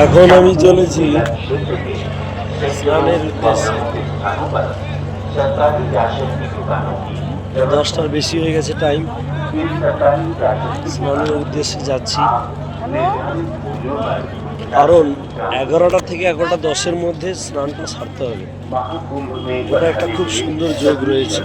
এখন আমি চলেছি স্নানের উদ্দেশ্যে। 10টার বেশি হয়ে গেছে টাইম। স্নানের উদ্দেশ্যে যাচ্ছি, কারণ 11টা থেকে 11টা 10-এর মধ্যে স্নানটা সারতে হবে। ওটা একটা খুব সুন্দর যোগ রয়েছে।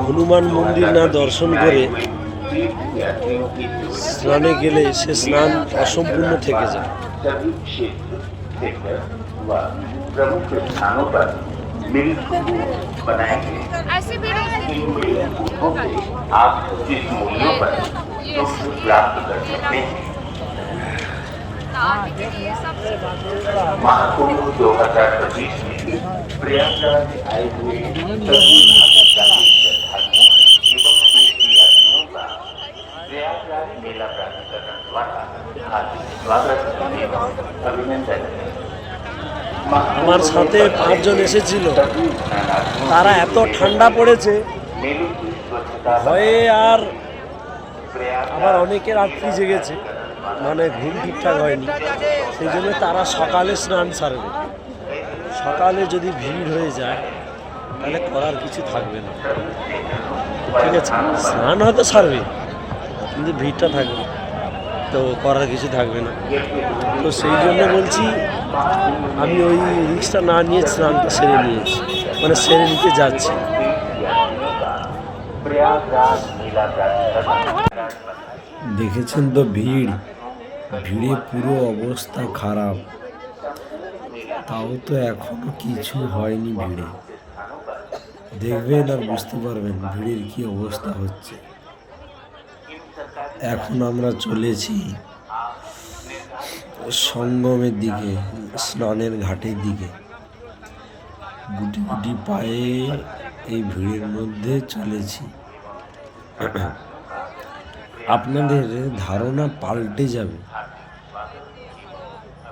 হনুমান মন্দির না দর্শন করে স্নানে গেলে সে স্নান অসম্পূর্ণ থেকে যায়। प्रमुख स्थानों पर मिल बनाए गए इन मिलों से आप जिस मूल्यों पर प्राप्त कर सकते हैं। महाकुंभ 2025 में प्रयागराज आए हुए सभी भाग्यशाली श्रद्धालुओं एवं तीर्थयात्रियों का प्रयागराज मेला प्राधिकरण द्वारा हार्दिक स्वागत एवं अभिनंदन है। আমার সাথে 5 জন এসেছিল, তারা এত ঠান্ডা পড়েছে ভয়ে আর আবার অনেকের রাত্রি জেগেছে, মানে ঘুম ঠিকঠাক হয়নি, সেই জন্য তারা সকালে স্নান সারবে। সকালে যদি ভিড় হয়ে যায় তাহলে করার কিছু থাকবে না, ঠিক আছে? স্নান হয়তো সারবে কিন্তু ভিড়টা থাকবে, তো করার কিছু থাকবে না। তো সেই জন্য বলছি, আমি ওই রিক্সটা না নিয়ে স্নানটা সেরে নিয়েছি, মানে সেরে নিতে যাচ্ছি। দেখেছেন তো ভিড়, ভিড়ে পুরো অবস্থা খারাপ, তাও তো এখনো কিছু হয়নি ভিড়ে। দেখবেন আর বুঝতে পারবেন ভিড়ের কি অবস্থা হচ্ছে। এখন আমরা চলেছি সঙ্গমের দিকে, স্নানের ঘাটের দিকে। গুটি গুটি পায়ে এই ভিড়ের মধ্যে চলেছি। আপনাদের ধারণা পাল্টে যাবে।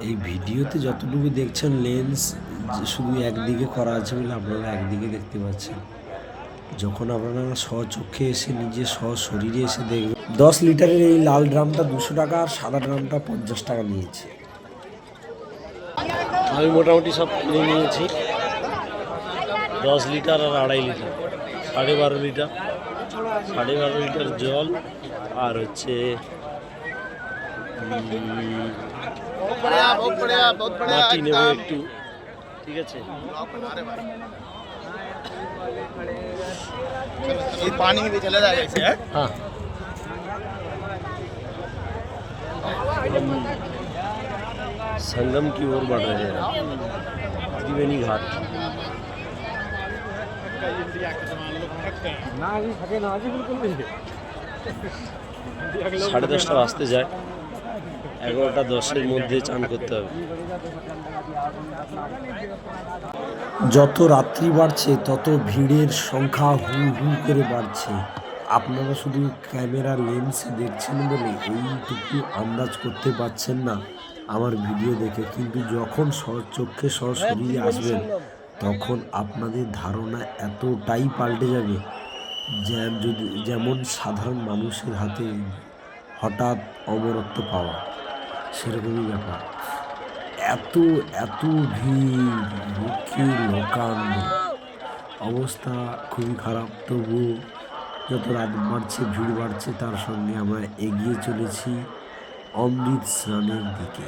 এই ভিডিওতে যতটুকু দেখছেন লেন্স শুধু একদিকে করা আছে বলে আপনারা একদিকে দেখতে পাচ্ছেন। যখন আপনারা স্বচক্ষে এসে নিজে শরীরে এসে দেখবেন, 10 লিটারের এই লাল ড্রামটা 200 টাকা আর সাদা ড্রামটা 50 টাকা নিয়েছে। আমি মোটামুটি সব কিনে নিয়েছি, 10 লিটার আর 2.5 লিটার, 12.5 লিটার, 12.5 লিটার জল, আর হচ্ছে মাটি নেব একটু, ঠিক আছে? पानी में भी चला जाएगा इसे। हाँ, संगम की ओर बढ़ रहे हैं, त्रिवेणी घाट। 10:30 বাজতে যায়, 11টা 10-এর মধ্যে চান করতে হবে। যত রাত্রি বাড়ছে তত ভিড়ের সংখ্যা হু হু করে বাড়ছে। আপনারা শুধু ক্যামেরা লেন্সে দেখছেন বলে এইটুকু আন্দাজ করতে পারছেন না আমার ভিডিও দেখে, কিন্তু যখন চোখে সশরীরে আসবেন তখন আপনাদের ধারণা এতটাই পাল্টে যাবে, যেমন সাধারণ মানুষের হাতে হঠাৎ অমরত্ব পাওয়া, সেরকমই ব্যাপার। এত এত ভিড়, বুকে লোকান্ড, অবস্থা খুবই খারাপ। তবু যত রাত বাড়ছে ভিড় বাড়ছে, তার সঙ্গে আমরা এগিয়ে চলেছি অমৃত স্নানের দিকে।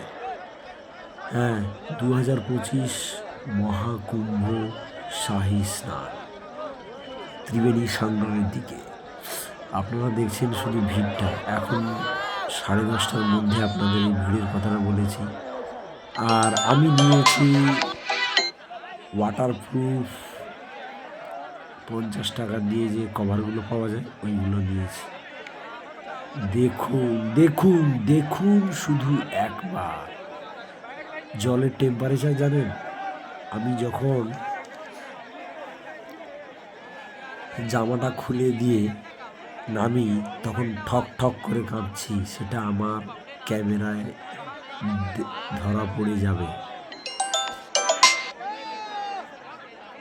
হ্যাঁ, 2025 মহাকুম্ভ শাহী স্নান ত্রিবেণী সঙ্গমের দিকে। আপনারা দেখছেন শুধু ভিড়টা। এখন 10:30টার মধ্যে আপনাদের এই ভিড়ের কথাটা বলেছি। আর আমি নিয়েছি ওয়াটারপ্রুফ 50 টাকা দিয়ে যে কভারগুলো পাওয়া যায় ওইগুলো নিয়েছি। দেখুন দেখুন দেখুন শুধু একবার জলের টেম্পারেচার জানেন? আমি যখন জামাটা খুলে দিয়ে নামি তখন ঠক ঠক করে কাঁপছি, সেটা আমার ক্যামেরায় ধরা পড়ে যাবে।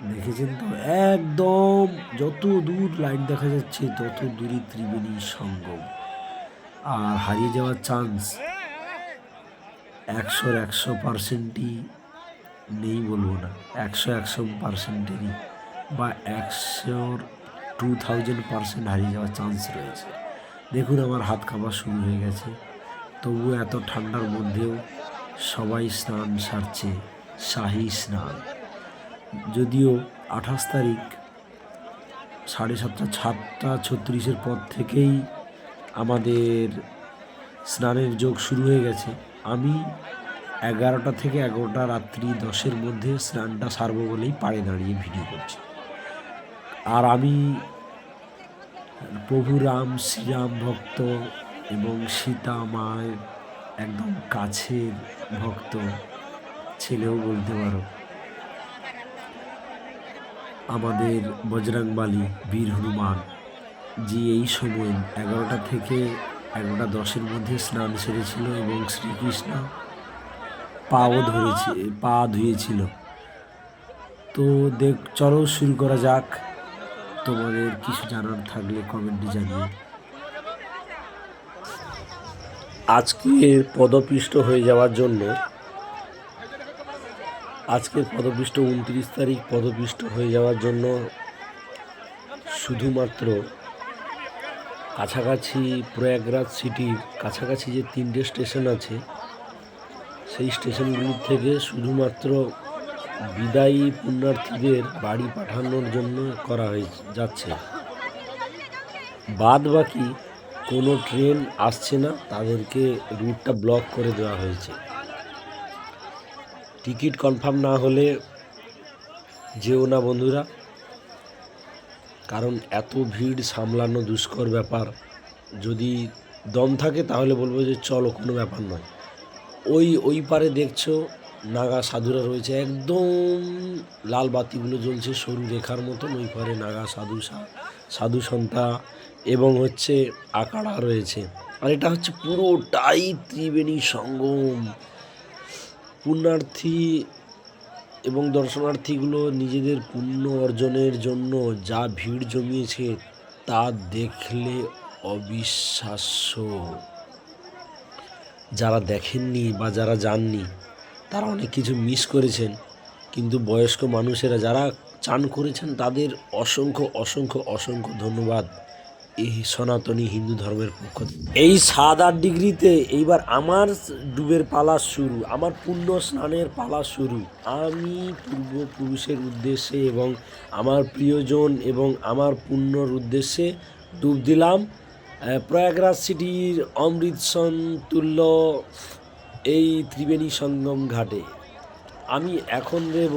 দেখেছেন তো, একদম যত দূর লাইট দেখা যাচ্ছে তত দূরই ত্রিবেণী সঙ্গম। আর হারিয়ে যাওয়ার চান্স 100% নেই বলবো না, 100% বা 2000% হারিয়ে যাওয়ার চান্স রয়েছে। দেখুন আমার হাত কাঁপা শুরু হয়ে গেছে, তবুও এত ঠান্ডার মধ্যেও সবাই স্নান সারছে, শাহী স্নান। যদিও 28 তারিখ 7:30 পর থেকেই আমাদের স্নানের যোগ শুরু হয়ে গেছে। আমি 11টা থেকে 11টা রাত্রি 10-এর মধ্যে স্নানটা সারবো বলেই পাড়ে দাঁড়িয়ে ভিডিও করছি। আর আমি প্রভু রাম শ্রীরাম ভক্ত এবং সীতা মায়ের একদম কাছের ভক্ত, ছেলেও বলতে পারো। আমাদের বজরংবলী বীর হনুমান যে এই সময় 11টা থেকে 11:10-এর মধ্যে স্নান সেরেছিল এবং শ্রীকৃষ্ণ পা ধুয়েছিল। তো চলো শুরু করা যাক। তোমাদের কিছু জানার থাকলে কমেন্টে জানিয়ে। আজকের পদপিষ্ট হয়ে যাওয়ার জন্য, আজকের পদপিষ্ট 29 তারিখ পদপিষ্ট হয়ে যাওয়ার জন্য শুধুমাত্র কাছাকাছি প্রয়াগরাজ সিটির কাছাকাছি যে 3টে স্টেশন আছে, সেই স্টেশনগুলির থেকে শুধুমাত্র বিদায়ী পুণ্যার্থীদের বাড়ি পাঠানোর জন্য করা যাচ্ছে। বাদ বাকি কোনো ট্রেন আসছে না, তাদেরকে রুটটা ব্লক করে দেওয়া হয়েছে। টিকিট কনফার্ম না হলে যেও না বন্ধুরা, কারণ এত ভিড় সামলানো দুষ্কর ব্যাপার। যদি দম থাকে তাহলে বলবো যে চলো, কোনো ব্যাপার নয়। ওই পারে দেখছো নাগা সাধুরা রয়েছে, একদম লাল বাতিগুলো জ্বলছে সরু রেখার মতন। ওই পারে নাগা সাধু সন্তা এবং আখাড়া রয়েছে। আর এটা পুরোটাই ত্রিবেণী সঙ্গম। পুণ্যার্থী এবং দর্শনার্থীগুলো নিজেদের পুণ্য অর্জনের জন্য যা ভিড় জমিয়েছে তা দেখলে অবিশ্বাস্য। যারা দেখেননি বা যারা যাননি তারা অনেক কিছু মিস করেছেন, কিন্তু বয়স্ক মানুষেরা যারা চান করেছেন তাদের অসংখ্য অসংখ্য অসংখ্য ধন্যবাদ এই সনাতনী হিন্দু ধর্মের পক্ষ থেকে। এই 7-8 ডিগ্রিতে এইবার আমার ডুবের পালা শুরু, আমার পুণ্য স্নানের পালা শুরু। আমি পূর্বপুরুষের উদ্দেশ্যে এবং আমার প্রিয়জন এবং আমার পুণ্যর উদ্দেশ্যে ডুব দিলাম প্রয়াগরাজ সিটির অমৃতসর তুল্য এই ত্রিবেণী সঙ্গম ঘাটে। আমি এখন দেব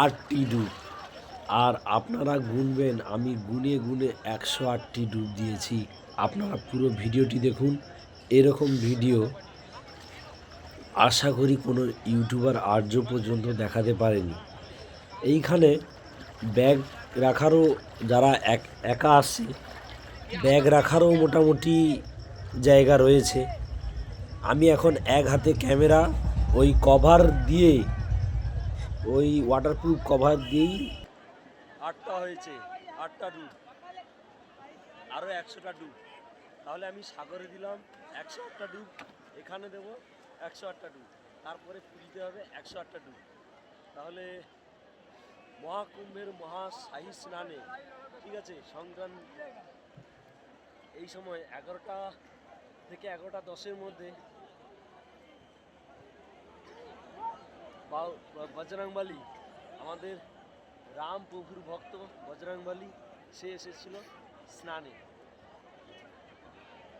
8টি ডুব, আর আপনারা গুনবেন আমি গুনে গুনে 108টি ডুব দিয়েছি। আপনারা পুরো ভিডিওটি দেখুন। এরকম ভিডিও আশা করি কোনো ইউটিউবার আজও পর্যন্ত দেখাতে পারেনি। এইখানে ব্যাগ রাখারও, যারা একা আসছে ব্যাগ রাখারও মোটামুটি জায়গা রয়েছে। আমি এখন এক হাতে ক্যামেরা, ওই কভার দিয়ে, ওই ওয়াটারপ্রুফ কভার দিয়েই 8টা হয়েছে, 8টা ডুব, আরও 100টা ডুব। তাহলে আমি সাগরে দিলাম 108টা ডুব, এখানে দেব 108টা ডুব, তারপরে পুরীতে হবে 108টা ডুব। তাহলে মহাকুম্ভের মহাশাহী স্নানে, ঠিক আছে, সংক্রান্ত এই সময় 11টা থেকে 11:10-এর মধ্যে বজরংবলী, আমাদের রাম প্রভুর ভক্ত বজরংবলী, সে এসেছিল স্নানে।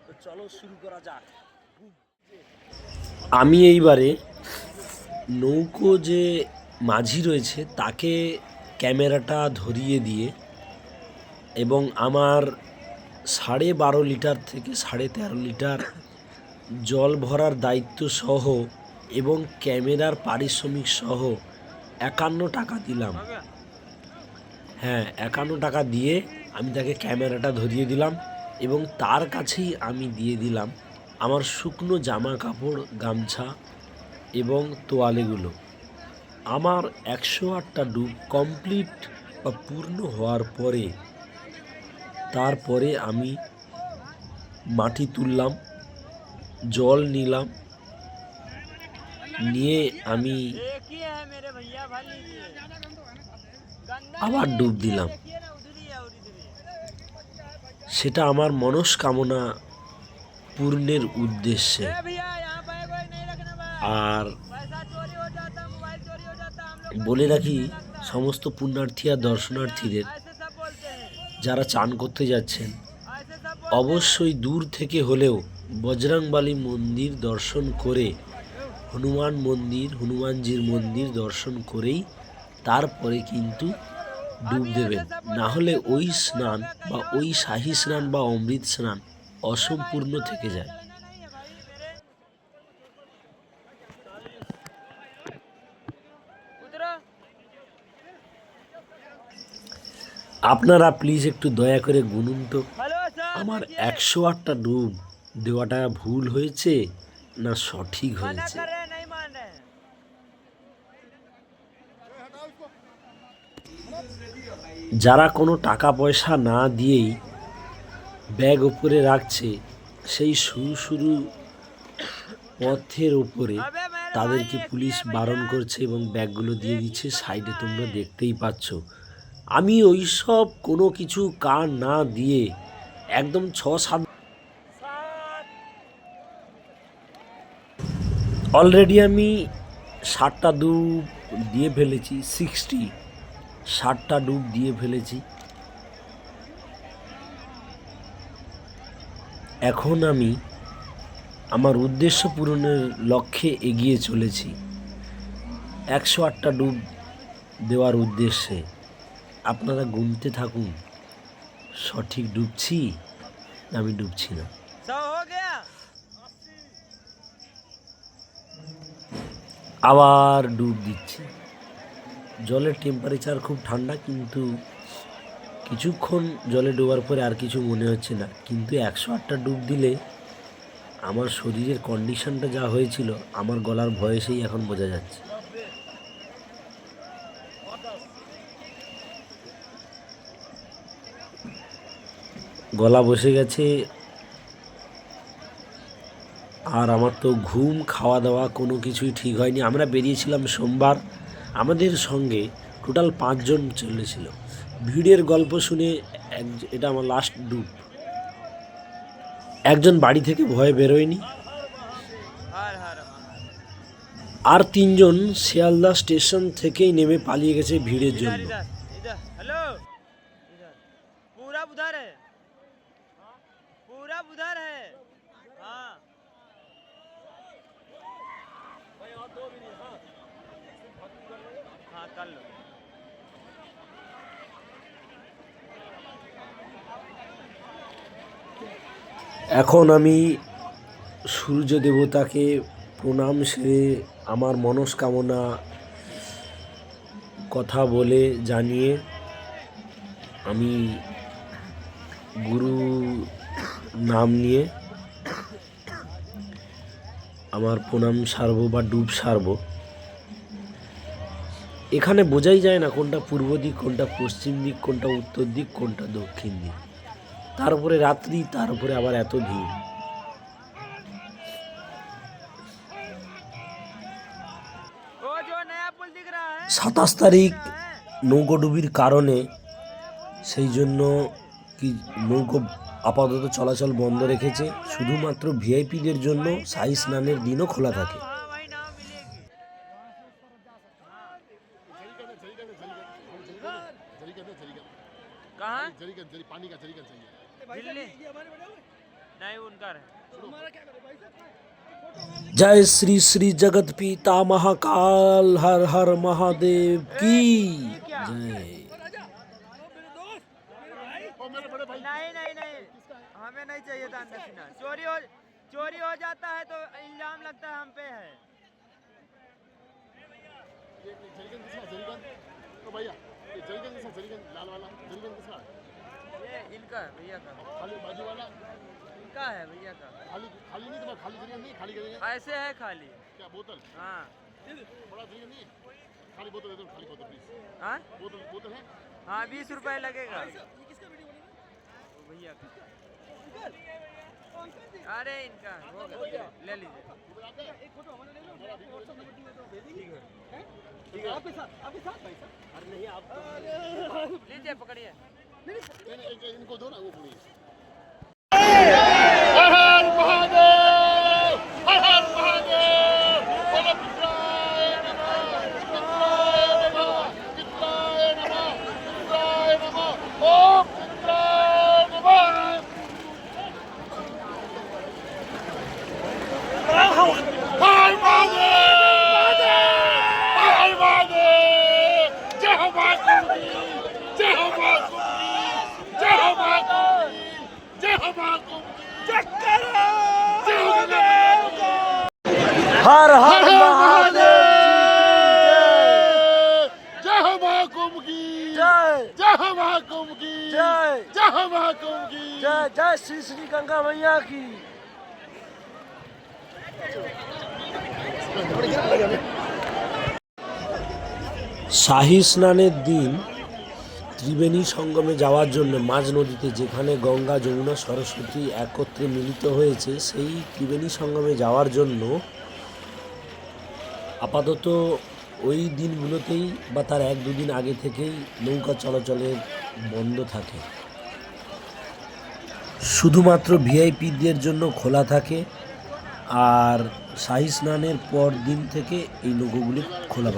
তো চলো শুরু করা যাক। আমি এইবারে নৌকো যে মাঝি রয়েছে তাকে ক্যামেরাটা ধরিয়ে দিয়ে এবং আমার 12.5 লিটার থেকে 13.5 লিটার জল ভরার দায়িত্ব সহ এবং ক্যামেরার পারিশ্রমিক সহ 51 টাকা দিলাম। হ্যাঁ, 51 টাকা দিয়ে আমি তাকে ক্যামেরাটা ধরিয়ে দিলাম এবং তার কাছেই আমি দিয়ে দিলাম আমার শুকনো জামা কাপড়, গামছা এবং তোয়ালেগুলো। আমার 108টা ডুব কমপ্লিট বা পূর্ণ হওয়ার পরে তারপরে আমি মাটি তুললাম, জল নিলাম, নিয়ে আমি আবার ডুব দিলাম। সেটা আমার মনস্কামনা পূর্ণের উদ্দেশ্যে। আর বলে রাখি, সমস্ত পুণ্যার্থী আর দর্শনার্থীদের যারা চান করতে যাচ্ছেন অবশ্যই দূর থেকে হলেও বজরংবলী মন্দির দর্শন করে, হনুমান মন্দির, হনুমানজির মন্দির দর্শন করেই তারপরে কিন্তু ডুব দেবেন। না হলে ওই স্নান বা ওই শাহী স্নান বা অমৃত স্নান অসম্পূর্ণ থেকে যায়। আপনারা প্লিজ একটু দয়া করে গুনুন তো, আমার 108টা ডুব দেওয়াটা ভুল হয়েছে না সঠিক হয়েছে। যারা কোনো টাকা পয়সা না দিয়েই ব্যাগ উপরে রাখছে, সেই শুরু শুরু পথের উপরে তাদেরকে পুলিশ বারণ করছে এবং ব্যাগগুলো দিয়ে দিচ্ছে সাইডে, তোমরা দেখতেই পাচ্ছ। আমি ওইসব কোনো কিছু কান না দিয়ে একদম 6-7 অলরেডি আমি 60টা ডুব দিয়ে ফেলেছি, 60টা ডুব দিয়ে ফেলেছি। এখন আমি আমার উদ্দেশ্য পূরণের লক্ষ্যে এগিয়ে চলেছি, 108টা ডুব দেওয়ার উদ্দেশ্যে। আপনারা গুনতে থাকুন, সঠিক ডুবছি না আমি ডুবছি না। আবার ডুব দিচ্ছি। জলের টেম্পারেচার খুব ঠান্ডা, কিন্তু কিছুক্ষণ জলে ডোবার পরে আর কিছু মনে হচ্ছে না। কিন্তু 108টা ডুব দিলে আমার শরীরের কন্ডিশনটা যা হয়েছিল, আমার গলার ভয়েসেই এখন বোঝা যাচ্ছে। গলা বসে গেছে। আর আমার তো ঘুম, খাওয়া দাওয়া কোনো কিছুই ঠিক হয়নি। আমরা বেরিয়েছিলাম সোমবার, আমাদের সঙ্গে টোটাল 5 জন চলেছিল। ভিড়ের গল্প শুনে এটা আমার লাস্ট ডুব। একজন বাড়ি থেকে ভয়ে বেরোয়নি, আর 3 জন শিয়ালদা স্টেশন থেকেই নেমে পালিয়ে গেছে ভিড়ের জন্য। এখন আমি সূর্য দেবতাকে প্রণাম সেরে আমার মনস্কামনা কথা বলে জানিয়ে আমি গুরু নাম নিয়ে আমার প্রণাম সারব বা ডুব সারব। এখানে বোঝাই যায় না কোনটা পূর্ব দিক, কোনটা পশ্চিম দিক, কোনটা উত্তর দিক, কোনটা দক্ষিণ দিক। তার উপরে রাত্রি, তার উপরে আবার এত ভিড়। সাতাশ তারিখ নৌকোডুবির কারণে সেই জন্য কি নৌকো আপাতত চলাচল বন্ধ রেখেছে। শুধুমাত্র ভিআইপিদের জন্য শাহী স্নানের দিনও খোলা থাকে। जय श्री श्री जगत पिता महाकाल, हर हर महादेव की जय। नहीं, हमें नहीं चाहिए था दक्षिणा। चोरी हो जाता है तो इल्जाम लगता है हम पे है। भैया लाल वाला किसका है? ये इनका है भैया का। खाली बाजू वाला इनका है भैया का। खाली नहीं तो खाली जरिगन नहीं, खाली करेंगे ऐसे है खाली। क्या बोतल? हाँ बड़ा जरिगन नहीं, खाली बोतल दे दो, खाली बोतल प्लीज। हाँ बोतल है हाँ 20 रुपए लगेगा वो भैया का। अरे इनका हो गया, ले लीजिए। लीजिए पकड़िए। इनको दो ना वो पूरी। हर हर महादेव, हर हर महादेव, बोलो पितराय नमः, पितराय नमः, पितराय नमः, पितराय नमः, ओम पितराय नमः। हर महादेव, हर महादेव, जय हो मां कुंती, जय हो मां कुंती, जय हो मां कुंती, जय हो मां कुंती, जय हो महादेव को। हर हर महादेव जय हो महाकुंभ की, जय जय हो महाकुंभ की, जय जय हो महाकुंभ की। जय जय श्री श्री गंगा मैया की। শাহী স্নানের দিন ত্রিবেণী সঙ্গমে যাওয়ার জন্য মাঝ নদীতে, যেখানে গঙ্গা যমুনা সরস্বতী একত্রে মিলিত হয়েছে, সেই ত্রিবেণী সঙ্গমে যাওয়ার জন্য আপাতত ওই দিনগুলোতেই বা তার 1-2 দিন আগে থেকেই নৌকা চলাচলের বন্ধ থাকে। শুধুমাত্র ভিআইপিদের জন্য খোলা থাকে, আর শাহী স্নানের পর দিন থেকে এই নৌকোগুলি খোলা